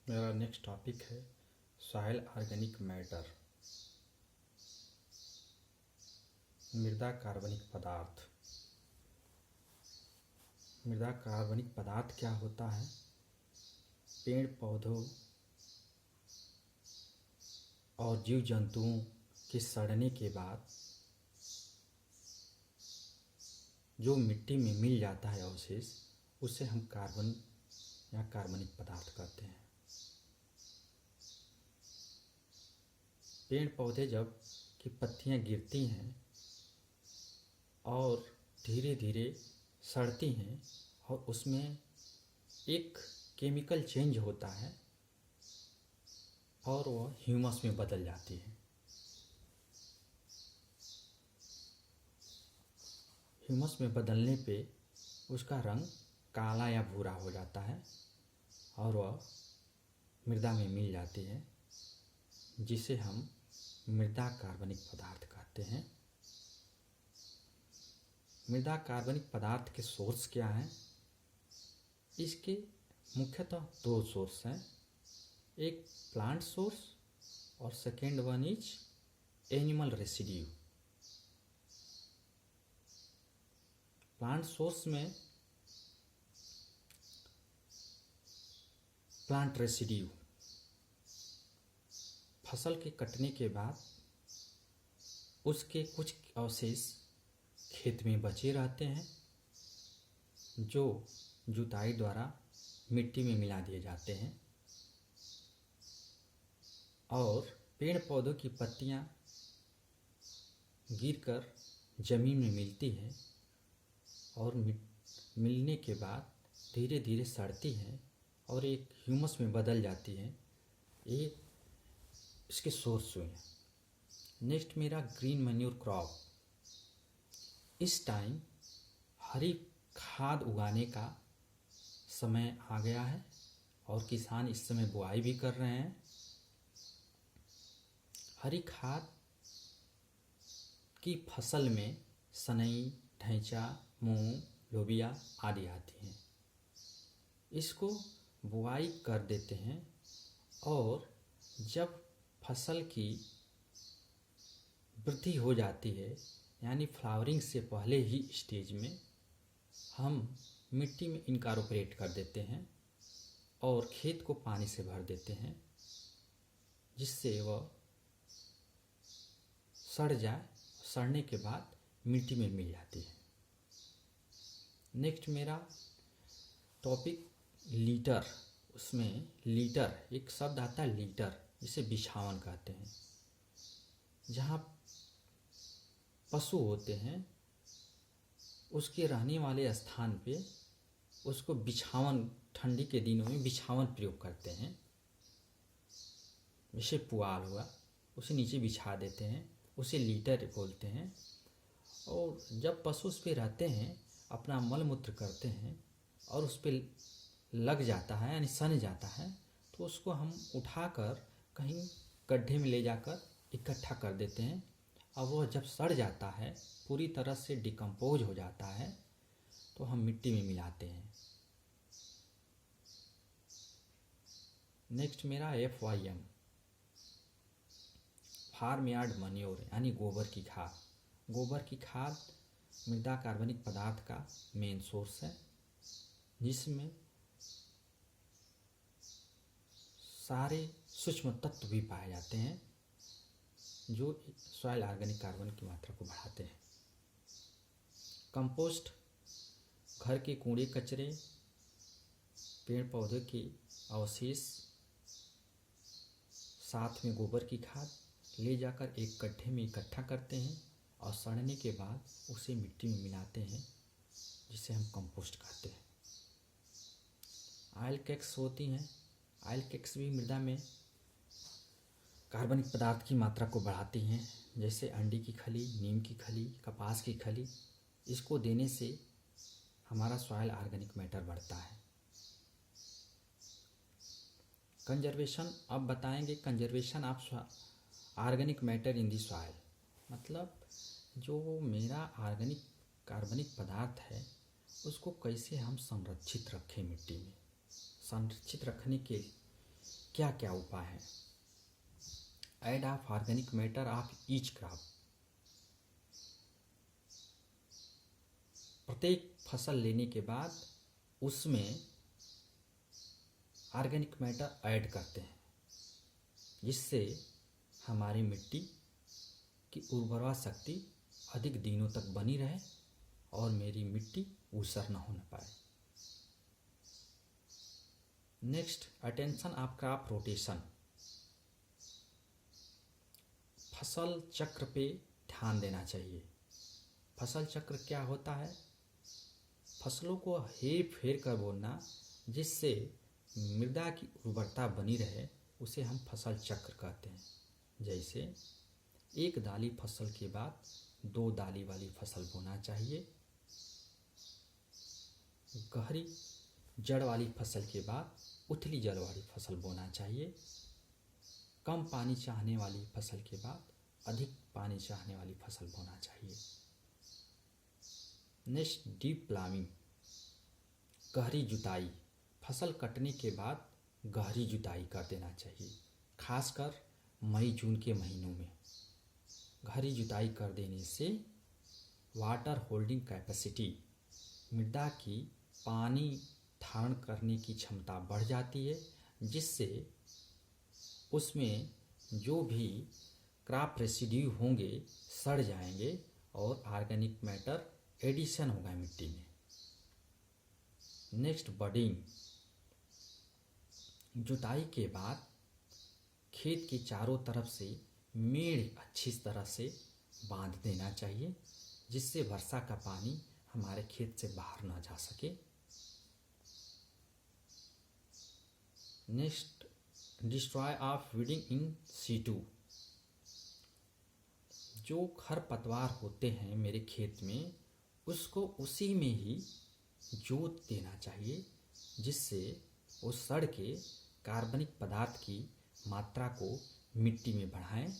मेरा next topic है soil organic matter. मृदा कार्बनिक पदार्थ। मृदा कार्बनिक पदार्थ क्या होता है? पेड़ पौधों और जीव जंतुओं के सड़ने के बाद जो मिट्टी में मिल जाता है अवशेष, उसे हम कार्बन या कार्बनिक पदार्थ कहते हैं। पेड़ पौधे जब की पत्तियां गिरती हैं और धीरे धीरे सड़ती हैं और उसमें एक केमिकल चेंज होता है और वह ह्यूमस में बदल जाती है। ह्यूमस में बदलने पे उसका रंग काला या भूरा हो जाता है और वह मृदा में मिल जाती है, जिसे हम मृदा कार्बनिक पदार्थ कहते हैं। मृदा कार्बनिक पदार्थ के सोर्स क्या हैं? इसके मुख्यतः दो सोर्स हैं, एक प्लांट सोर्स और second one is animal residue. Plant source में प्लांट रेसिड्यू फसल के कटने के बाद उसके कुछ अवशेष खेत में बचे रहते हैं, जो जुताई द्वारा मिट्टी में मिला दिए जाते हैं और पेड़ पौधों की पत्तियां गिरकर जमीन में मिलती है और मिलने के बाद धीरे धीरे सड़ती है और एक ह्यूमस में बदल जाती है। ये इसके सोर्स हुए हैं। नेक्स्ट मेरा ग्रीन मैन्योर क्रॉप। इस टाइम हरी खाद उगाने का समय आ गया है और किसान इस समय बुआई भी कर रहे हैं। हरी खाद की फसल में सनई, ढैंचा, मूंग, लोबिया आदि आती हैं। इसको बुआई कर देते हैं और जब फसल की वृद्धि हो जाती है, यानी फ्लावरिंग से पहले ही स्टेज में, हम मिट्टी में इनकॉर्पोरेट कर देते हैं और खेत को पानी से भर देते हैं, जिससे वह सड़ जाए। सड़ने के बाद मिट्टी में मिल जाती है। नेक्स्ट मेरा टॉपिक लीटर। उसमें लीटर एक शब्द आता है, लीटर, जिसे बिछावन कहते हैं। जहाँ पशु होते हैं उसके रहने वाले स्थान पे उसको बिछावन, ठंडी के दिनों में बिछावन प्रयोग करते हैं। जैसे पुआल हुआ, उसे नीचे बिछा देते हैं, उसे लीटर बोलते हैं। और जब पशु उस पर रहते हैं, अपना मल मूत्र करते हैं और उस पर लग जाता है यानी सन जाता है, तो उसको हम उठाकर कहीं गड्ढे में ले जाकर इकट्ठा कर देते हैं। अब वह जब सड़ जाता है, पूरी तरह से डिकम्पोज हो जाता है, तो हम मिट्टी में मिलाते हैं। नेक्स्ट मेरा FYM, फार्म यार्ड मैन्योर, यानी गोबर की खाद। गोबर की खाद मृदा कार्बनिक पदार्थ का मेन सोर्स है, जिसमें सारे सूक्ष्म तत्व भी पाए जाते हैं जो सॉइल ऑर्गेनिक कार्बन की मात्रा को बढ़ाते हैं। कंपोस्ट, घर के कूड़े कचरे, पेड़ पौधे के अवशेष, साथ में गोबर की खाद ले जाकर एक गड्ढे में इकट्ठा करते हैं और सड़ने के बाद उसे मिट्टी में मिलाते हैं, जिसे हम कंपोस्ट कहते हैं। ऑयल कैक्स होती हैं। ऑयल कैक्स भी मृदा में कार्बनिक पदार्थ की मात्रा को बढ़ाती हैं, जैसे अंडे की खली, नीम की खली, कपास की खली। इसको देने से हमारा सॉइल ऑर्गेनिक मैटर बढ़ता है। कंजर्वेशन, अब बताएंगे conservation of organic matter in the soil. मतलब जो मेरा ऑर्गेनिक कार्बनिक पदार्थ है, उसको कैसे हम संरक्षित रखें मिट्टी में। संरक्षित रखने के क्या क्या उपाय हैं? Add of organic matter of each crop. प्रत्येक फसल लेने के बाद उसमें ऑर्गेनिक मैटर ऐड करते हैं, जिससे हमारी मिट्टी की उर्वरा शक्ति अधिक दिनों तक बनी रहे और मेरी मिट्टी ऊसर न होने पाए। Next, attention of crop rotation. फसल चक्र पे ध्यान देना चाहिए। फसल चक्र क्या होता है? फसलों को हेर फेर कर बोना, जिससे मृदा की उर्वरता बनी रहे, उसे हम फसल चक्र कहते हैं। जैसे एक दाली फसल के बाद 2 दाली वाली फसल बोना चाहिए। गहरी जड़ वाली फसल के बाद उथली जड़ वाली फसल बोना चाहिए। कम पानी चाहने वाली फसल के बाद अधिक पानी चाहने वाली फसल बोना चाहिए। नेक्स्ट, डीप प्लाविंग, गहरी जुताई। फसल कटने के बाद गहरी जुताई कर देना चाहिए, खासकर मई जून के महीनों में। गहरी जुताई कर देने से वाटर होल्डिंग कैपेसिटी, मृदा की पानी धारण करने की क्षमता बढ़ जाती है, जिससे उसमें जो भी क्रॉप रेसिड्यू होंगे सड़ जाएंगे और ऑर्गेनिक मैटर एडिशन होगा मिट्टी में। Next, budding. जुताई के बाद खेत के चारों तरफ से मेड़ अच्छी तरह से बांध देना चाहिए, जिससे वर्षा का पानी हमारे खेत से बाहर ना जा सके। Next, destroy of weeding in situ. जो खरपतवार होते हैं मेरे खेत में, उसको उसी में ही जोत देना चाहिए, जिससे वो सड़ के कार्बनिक पदार्थ की मात्रा को मिट्टी में बढ़ाएं